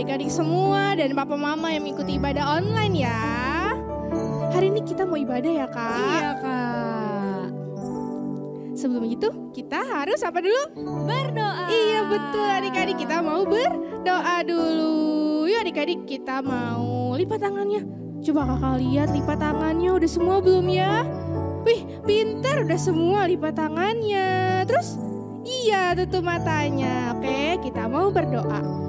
adik-adik semua dan papa mama yang mengikuti ibadah online ya. Hari ini kita mau ibadah ya kak? Iya kak. Sebelum itu kita harus apa dulu? Berdoa. Iya betul adik-adik, kita mau berdoa dulu. Yuk adik-adik, kita mau lipat tangannya. Coba kakak lihat lipat tangannya udah semua belum ya? Wih pintar, udah semua lipat tangannya. Terus iya tutup matanya. Oke, kita mau berdoa.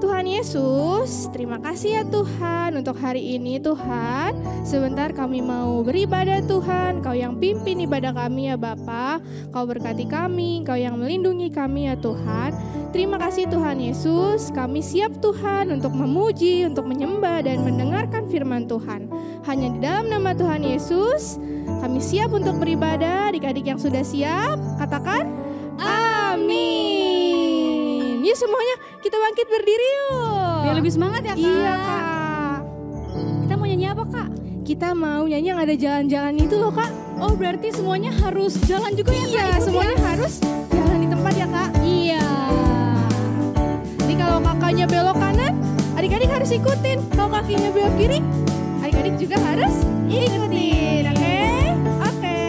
Tuhan Yesus, terima kasih ya Tuhan untuk hari ini Tuhan. Sebentar kami mau beribadah Tuhan. Kau yang pimpin ibadah kami ya Bapa. Kau berkati kami, Kau yang melindungi kami ya Tuhan. Terima kasih Tuhan Yesus. Kami siap Tuhan untuk memuji, untuk menyembah dan mendengarkan firman Tuhan. Hanya di dalam nama Tuhan Yesus kami siap untuk beribadah. Adik-adik yang sudah siap, katakan amin. Yuk semuanya kita bangkit berdiri yuk. Biar lebih semangat ya kak. Iya kak. Kita mau nyanyi apa kak? Kita mau nyanyi yang ada jalan-jalan itu loh kak. Oh berarti semuanya harus jalan juga ya kak? Iya semuanya harus jalan di tempat ya kak. Iya. Jadi kalau kakaknya belok kanan, adik-adik harus ikutin. Kalau kakinya belok kiri, adik-adik juga harus ikutin. Oke? Oke.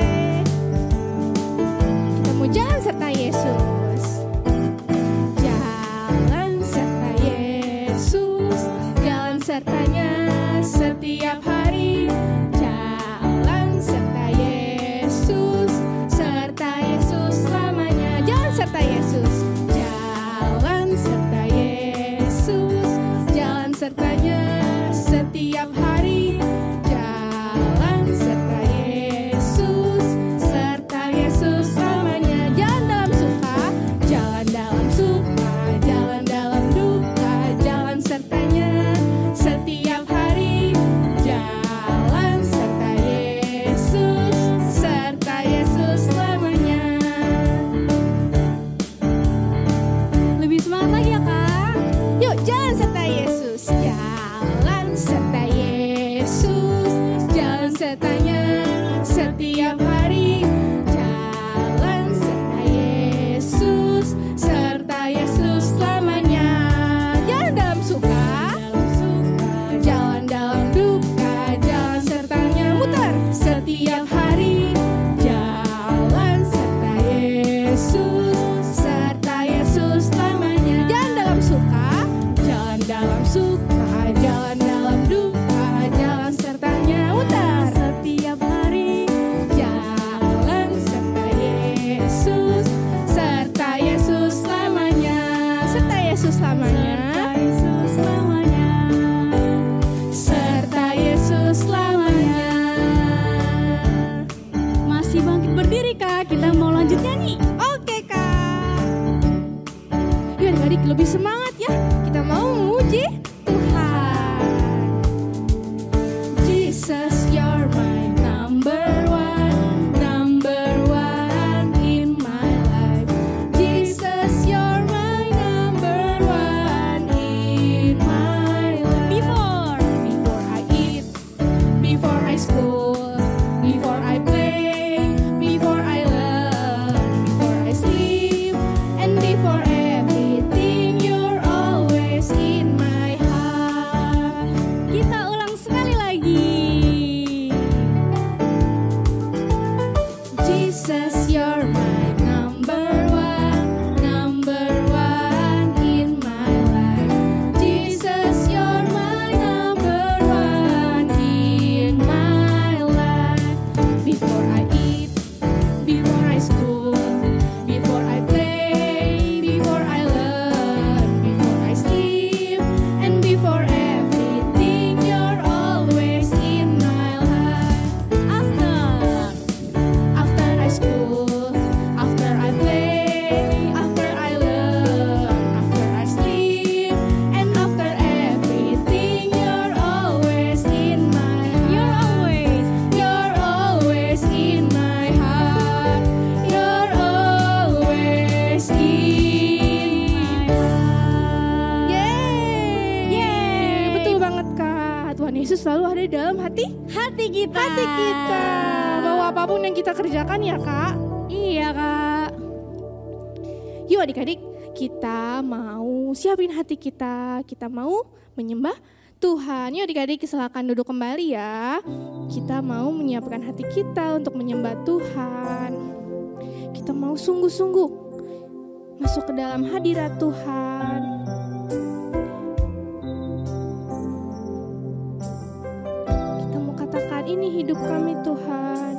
Kita mau jalan serta Yesus. Sertanya setiap hari, jalan serta Yesus, serta Yesus selamanya. Jalan serta Yesus, jalan serta Yesus, jalan sertanya setiap hari, jalan serta Yesus, serta Yesus selamanya. Jalan dalam suka, jalan dalam suka, jalan dalam duka, jalan sertanya setiap hari, jalan serta Yesus, serta Yesus selamanya. Lebih semangat lagi ya kak. Yuk jalan serta Yesus, jalan serta Yesus, jalan sertanya setiap hari, jalan serta Yesus, serta Yesus selamanya. Jalan dalam suka, jalan dalam duka, jalan sertanya muter setiap hari, jalan serta Yesus, serta Yesus selamanya. Jalan dalam suka, jalan dalam suka, jalan dalam duka, jalan sertanya muter setiap hari, jalan serta Yesus, serta Yesus selamanya, serta Yesus selamanya. Serta Yesus selamanya. Masih bangkit berdiri kak, kita mau lanjut nyanyi. Oke kak. Yuk adik-adik lebih semangat ya. Kita mau memuji Tuhan. Jesus, you're my number one in my life. Jesus, you're my number one in my life. Before I eat, before I school, before I play, before I learn, before I sleep, and before everything, you're always in my heart. Kita ulang sekali lagi. Jesus, you're my number one in my life. Jesus, you're my number one in my life. hati kita. hati kita. Mau apapun yang kita kerjakan ya Kak. Iya Kak. Yuk adik-adik, kita mau siapin hati kita mau menyembah Tuhan. Yuk adik-adik silakan duduk kembali ya. Kita mau menyiapkan hati kita untuk menyembah Tuhan. Kita mau sungguh-sungguh masuk ke dalam hadirat Tuhan. Kita mau katakan, ini hidup kami Tuhan.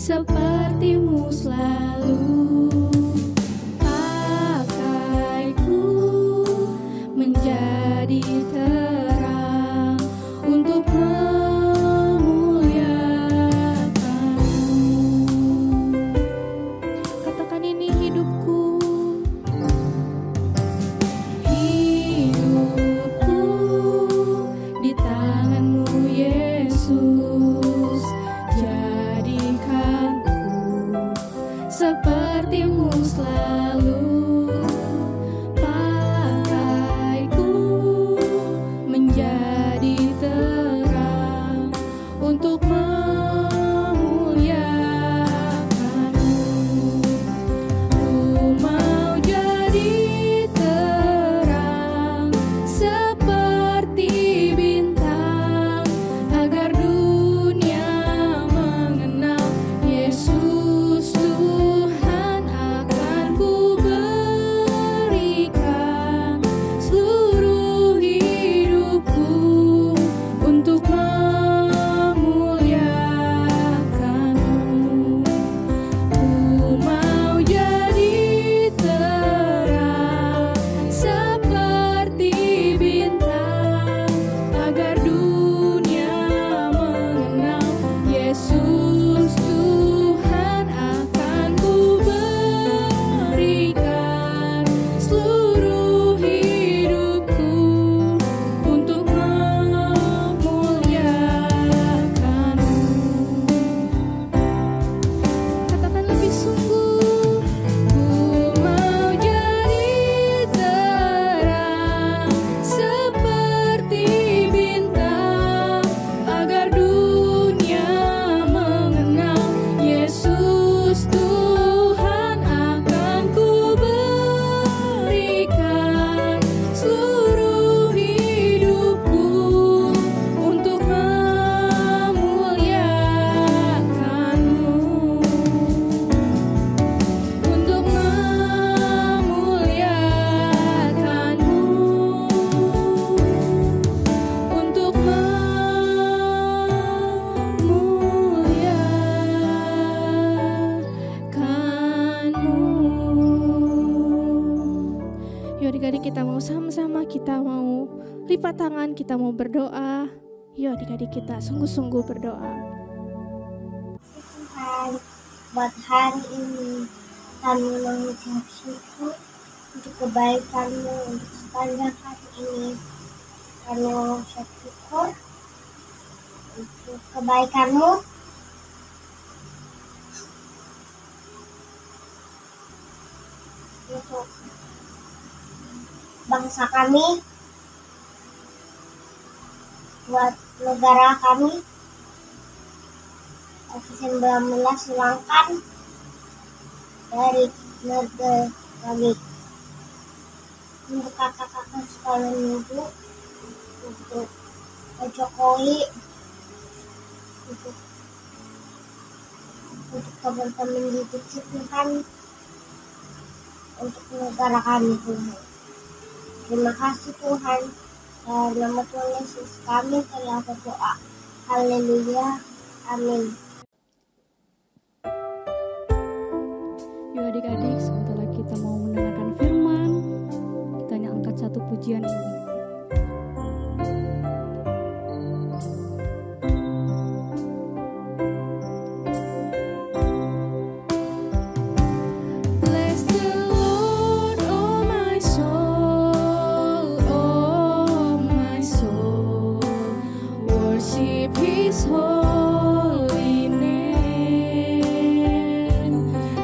Sepertimu selalu, pakaiku menjadi terang untuk memuliakan-Mu. Katakan, ini hidupku. Hidupku di tangan-Mu Yesus, sepertimu selalu, pakaiku menjadi terang untuk memuliakan-Mu. Ku mau jadi terang seperti bintang, agar dunia mengenal Yesus Tuhan. Akan ku berikan seluruh hidupku untuk memuliakan-Mu. Ku mau jadi terang seperti bintang, agar dunia mengenal Yesus Tuhan. Akan ku berikan seluruh hidupku untuk memuliakan-Mu. Katakan lebih sungguh. Ku mau jadi terang seperti bintang, agar dunia mengenal Yesus Tuhan. Akan ku berikan seluruh hidupku untuk memuliakan-Mu. Untuk memuliakan-Mu, untuk memuliakan-Mu. Yuk adik-adik, kita mau sama-sama, kita mau lipat tangan, kita mau berdoa. Yuk adik-adik, kita sungguh-sungguh berdoa. Tuhan, buat hari ini kami mengucap syukur untuk kebaikan-Mu untuk sepanjang hari ini. Kami mengucap syukur untuk kebaikan-Mu untuk bangsa kami, buat negara kami. COVID-19 hilangkan dari negara kami. Untuk kakak-kakak sekolah minggu, untuk Pak Jokowi, untuk teman-teman di Tuhan, untuk negara kami Tuhan. Terima kasih Tuhan. Dalam nama Tuhan Yesus kami telah berdoa. Haleluya. Amin. Yuk adik-adik, sebentar lagi kita mau mendengarkan firman. Kita hanya angkat satu pujian ini. Bless the Lord, oh my soul, oh my soul. His holy name.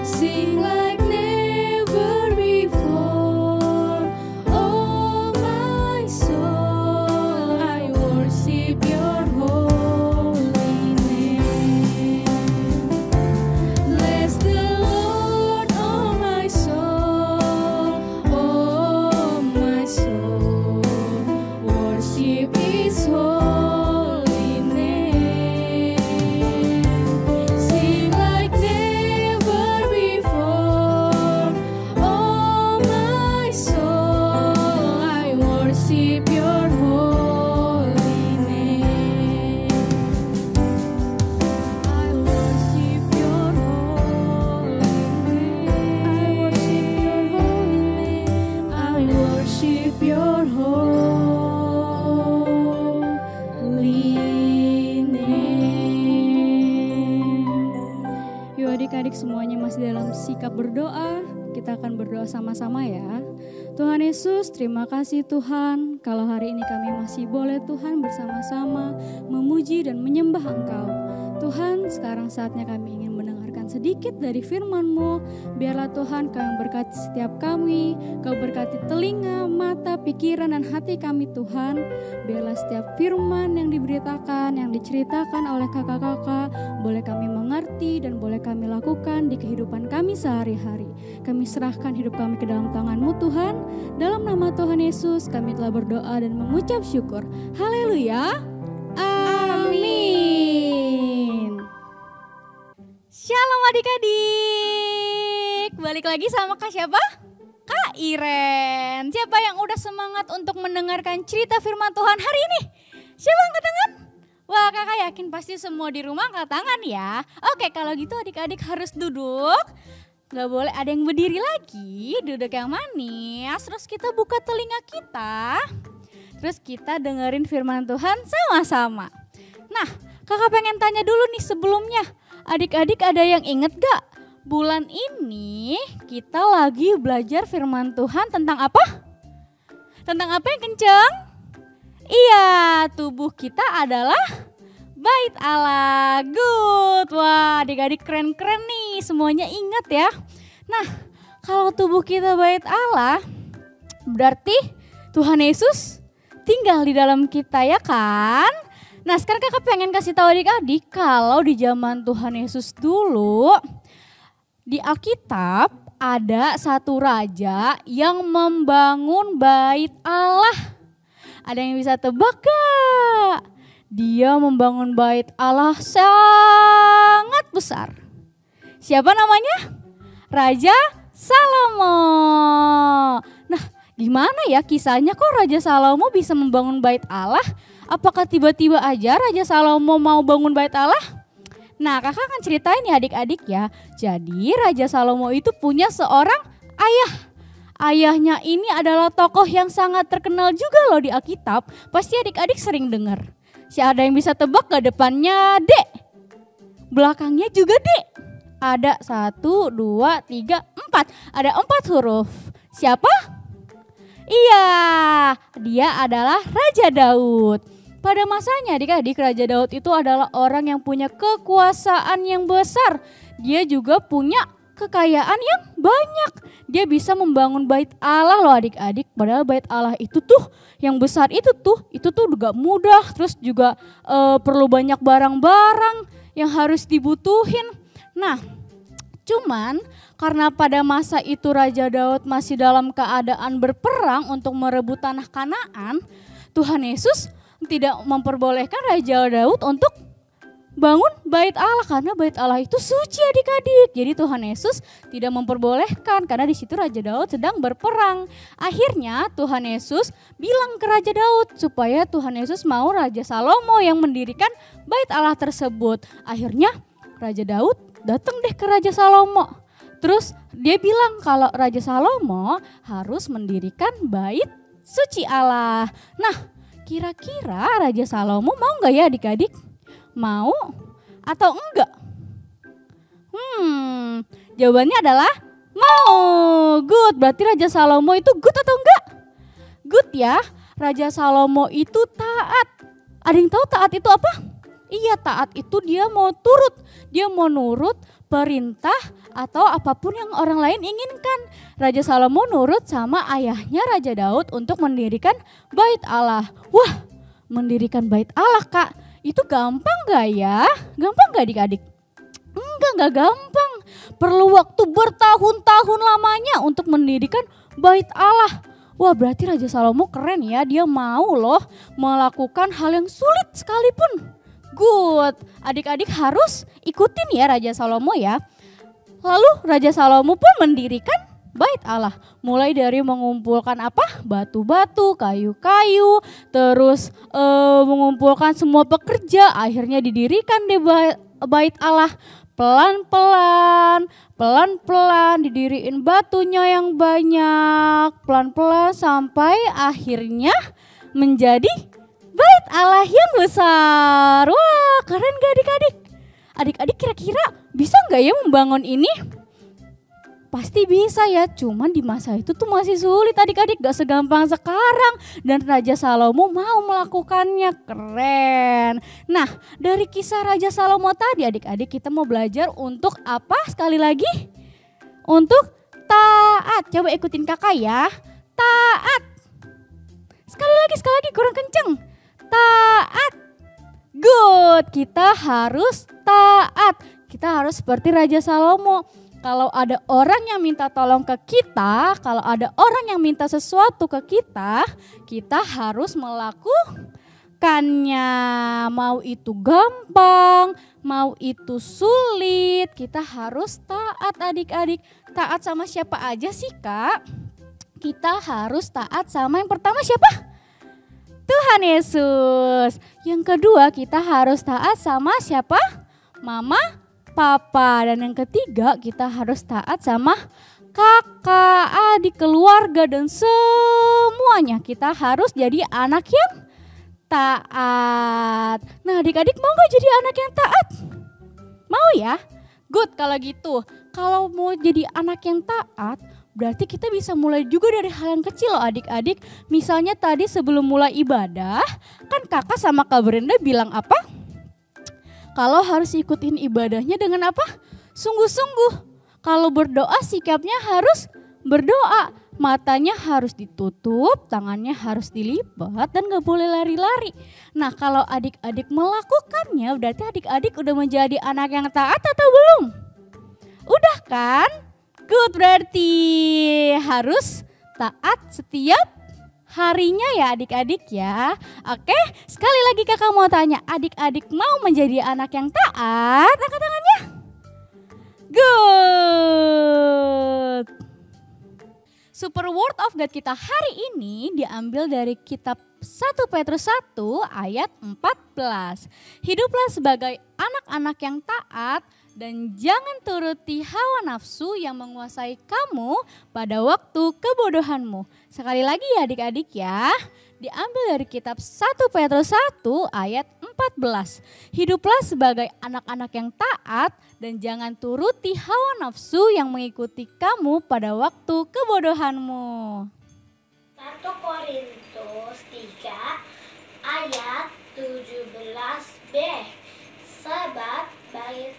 Sing like never before. Oh my soul, I worship your holy name. Bless the Lord, oh my soul. Oh my soul, worship His holy name. Sing like never before. Oh my soul, I worship your holy name. I worship your holy name. I worship your holy name. Yuk adik-adik semuanya masih dalam sikap berdoa. Kita akan berdoa sama-sama ya. Tuhan Yesus, terima kasih Tuhan kalau hari ini kami masih boleh Tuhan bersama-sama memuji dan menyembah Engkau. Tuhan, sekarang saatnya kami ingin mendengarkan sedikit dari firman-Mu. Biarlah Tuhan Kau yang berkati setiap kami, Kau berkati telinga, mata, pikiran, dan hati kami Tuhan. Biarlah setiap firman yang diberitakan, yang diceritakan oleh kakak-kakak, boleh kami mengerti dan boleh kami lakukan di kehidupan kami sehari-hari. Kami serahkan hidup kami ke dalam tangan-Mu Tuhan. Dalam nama Tuhan Yesus kami telah berdoa dan mengucap syukur. Haleluya. Amin. Shalom adik-adik. Balik lagi sama Kak siapa? Kak Iren. Siapa yang udah semangat untuk mendengarkan cerita firman Tuhan hari ini? Siapa angkat tangan? Wah, kakak yakin pasti semua di rumah angkat tangan ya. Oke, kalau gitu adik-adik harus duduk. Gak boleh ada yang berdiri lagi. Duduk yang manis. Terus kita buka telinga kita. Terus kita dengerin firman Tuhan sama-sama. Nah, kakak pengen tanya dulu nih sebelumnya. Adik-adik ada yang inget gak? Bulan ini kita lagi belajar firman Tuhan tentang apa? Tentang apa yang kenceng? Iya, tubuh kita adalah bait Allah. Good. Wah, adik-adik keren-keren nih. Semuanya ingat ya. Nah, kalau tubuh kita bait Allah, berarti Tuhan Yesus tinggal di dalam kita ya kan? Nah, sekarang kakak pengen kasih tahu adik-adik kalau di zaman Tuhan Yesus dulu di Alkitab ada satu raja yang membangun bait Allah. Ada yang bisa tebak gak? Dia membangun bait Allah sangat besar. Siapa namanya? Raja Salomo. Nah, gimana ya kisahnya kok Raja Salomo bisa membangun bait Allah? Apakah tiba-tiba aja Raja Salomo mau bangun bait Allah? Nah, kakak akan ceritain ya adik-adik ya. Jadi Raja Salomo itu punya seorang ayah. Ayahnya ini adalah tokoh yang sangat terkenal juga loh di Alkitab. Pasti adik-adik sering dengar. Ada yang bisa tebak gak depannya D? Belakangnya juga D. Ada 1, 2, 3, 4. Ada 4 huruf. Siapa? Iya, dia adalah Raja Daud. Pada masanya adik-adik Raja Daud itu adalah orang yang punya kekuasaan yang besar. Dia juga punya kekayaan yang banyak. Dia bisa membangun bait Allah loh adik-adik. Padahal bait Allah itu tuh yang besar itu tuh gak mudah. Terus juga perlu banyak barang-barang yang harus dibutuhin. Nah, cuman karena pada masa itu Raja Daud masih dalam keadaan berperang untuk merebut tanah Kanaan, Tuhan Yesus tidak memperbolehkan Raja Daud untuk bangun bait Allah karena bait Allah itu suci adik-adik. Jadi Tuhan Yesus tidak memperbolehkan karena di situ Raja Daud sedang berperang. Akhirnya Tuhan Yesus bilang ke Raja Daud supaya Tuhan Yesus mau Raja Salomo yang mendirikan bait Allah tersebut. Akhirnya Raja Daud datang deh ke Raja Salomo. Terus dia bilang kalau Raja Salomo harus mendirikan bait suci Allah. Nah, kira-kira Raja Salomo mau gak ya adik-adik? Mau atau enggak? Jawabannya adalah mau. Good, berarti Raja Salomo itu good atau enggak? Good ya, Raja Salomo itu taat. Ada yang tahu taat itu apa? Iya, taat itu dia mau turut. Dia mau nurut perintah atau apapun yang orang lain inginkan. Raja Salomo nurut sama ayahnya Raja Daud untuk mendirikan bait Allah. Wah, mendirikan bait Allah, Kak, itu gampang gak ya? Gampang gak adik-adik? Enggak gampang. Perlu waktu bertahun-tahun lamanya untuk mendirikan bait Allah. Wah, berarti Raja Salomo keren ya, dia mau loh melakukan hal yang sulit sekalipun. Good, adik-adik harus ikutin ya Raja Salomo ya. Lalu Raja Salomo pun mendirikan bait Allah. Mulai dari mengumpulkan apa? Batu-batu, kayu-kayu, terus mengumpulkan semua pekerja. Akhirnya didirikan deh bait Allah. Pelan-pelan didiriin batunya yang banyak. Pelan-pelan sampai akhirnya menjadi bait Allah yang besar. Wah, keren gak adik-adik? Adik-adik kira-kira bisa gak ya membangun ini? Pasti bisa ya, cuman di masa itu tuh masih sulit adik-adik, gak segampang sekarang. Dan Raja Salomo mau melakukannya, keren. Nah, dari kisah Raja Salomo tadi adik-adik kita mau belajar untuk apa sekali lagi? Untuk taat. Coba ikutin kakak ya, taat. Sekali lagi kurang kenceng. Taat. Good, kita harus taat. Kita harus seperti Raja Salomo. Kalau ada orang yang minta tolong ke kita, kalau ada orang yang minta sesuatu ke kita, kita harus melakukannya. Mau itu gampang, mau itu sulit, kita harus taat adik-adik. Taat sama siapa aja sih, Kak? Kita harus taat sama yang pertama siapa? Tuhan Yesus. Yang kedua kita harus taat sama siapa? Mama, Papa. Dan yang ketiga kita harus taat sama kakak, adik, keluarga, dan semuanya. Kita harus jadi anak yang taat. Nah adik-adik mau gak jadi anak yang taat? Mau ya? Good kalau gitu. Kalau mau jadi anak yang taat, berarti kita bisa mulai juga dari hal yang kecil loh adik-adik. Misalnya tadi sebelum mulai ibadah, kan kakak sama Kak Brenda bilang apa? Kalau harus ikutin ibadahnya dengan apa? Sungguh-sungguh. Kalau berdoa sikapnya harus berdoa. Matanya harus ditutup, tangannya harus dilipat, dan gak boleh lari-lari. Nah kalau adik-adik melakukannya, berarti adik-adik udah menjadi anak yang taat atau belum? Udah kan? Good, berarti harus taat setiap harinya ya adik-adik ya. Oke, sekali lagi kakak mau tanya, adik-adik mau menjadi anak yang taat? Angkat tangannya. Good. Super Word of God kita hari ini diambil dari kitab 1 Petrus 1 ayat 14. Hiduplah sebagai anak-anak yang taat dan jangan turuti hawa nafsu yang menguasai kamu pada waktu kebodohanmu. Sekali lagi ya adik-adik ya, diambil dari kitab 1 Petrus 1 ayat 14. Hiduplah sebagai anak-anak yang taat dan jangan turuti hawa nafsu yang mengikuti kamu pada waktu kebodohanmu. 1 Korintus 3 ayat 17b. Sebab bait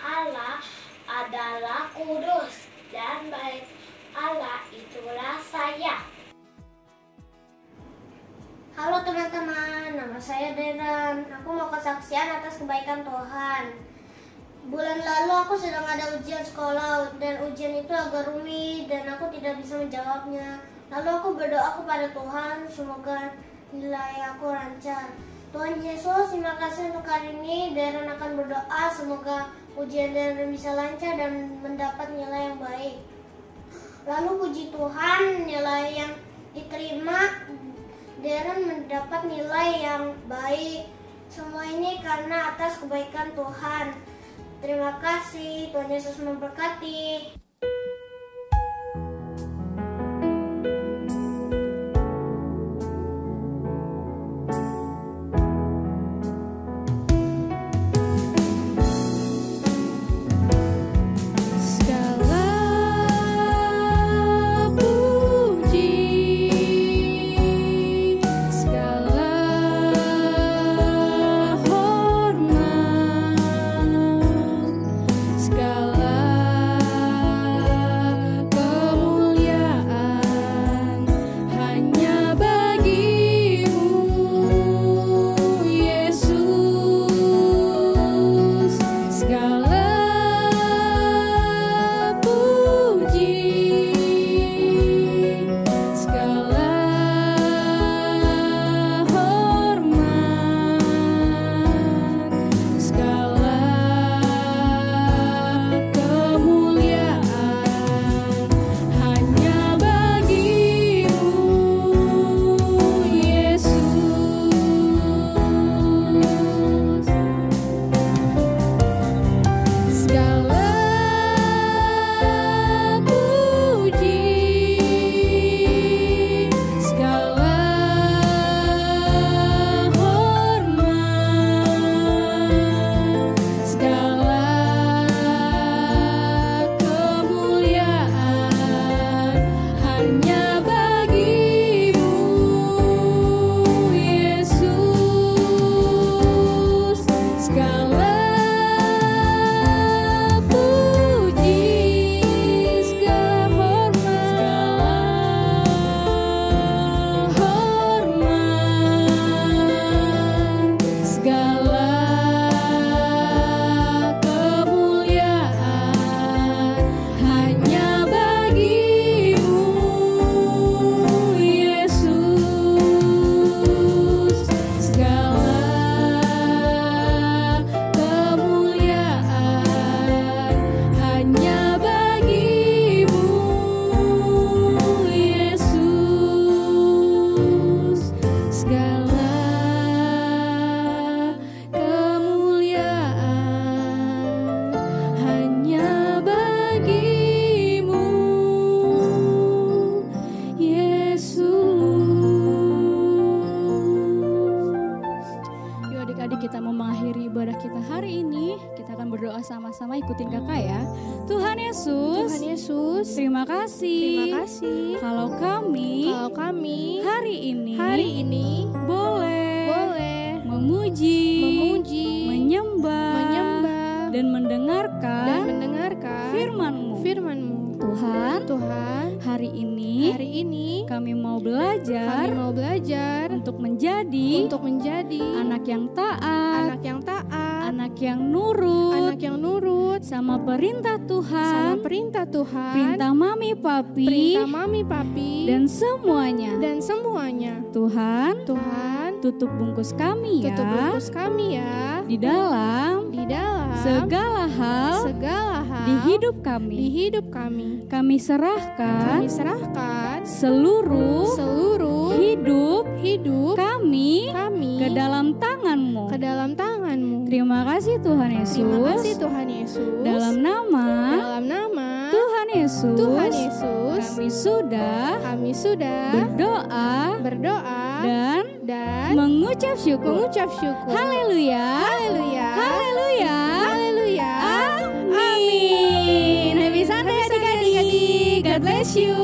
Allah adalah kudus dan bait Allah itulah saya. Halo teman-teman, nama saya Dedan. Aku mau kesaksian atas kebaikan Tuhan. Bulan lalu aku sedang ada ujian sekolah dan ujian itu agak rumit dan aku tidak bisa menjawabnya. Lalu aku berdoa kepada Tuhan, semoga nilai aku lancar. Tuhan Yesus, terima kasih untuk hari ini. Dedan akan berdoa semoga ujian Dedan bisa lancar dan mendapat nilai yang baik. Lalu puji Tuhan, nilai yang diterima Dedan mendapat nilai yang baik. Semua ini karena atas kebaikan Tuhan. Terima kasih, Tuhan Yesus memberkati. Hormat adik-adik, kita mau mengakhiri ibadah kita hari ini. Kita akan berdoa sama-sama, ikutin kakak ya. Tuhan Yesus, Tuhan Yesus, terima kasih. terima kasih. Kalau kami hari ini boleh memuji, menyembah, dan mendengarkan firman-Mu. Tuhan, hari ini kami mau belajar untuk menjadi anak yang taat, anak yang nurut sama perintah Tuhan, perintah mami papi, dan semuanya. Tuhan, tutup bungkus kami ya, di dalam segala hal di hidup kami. Kami serahkan seluruh hidup kami ke dalam tangan-Mu. Terima kasih Tuhan Yesus. Dalam nama Tuhan Yesus, kami sudah berdoa dan mengucap syukur. Haleluya. Amin. Happy Sunday adik-adik. God bless you.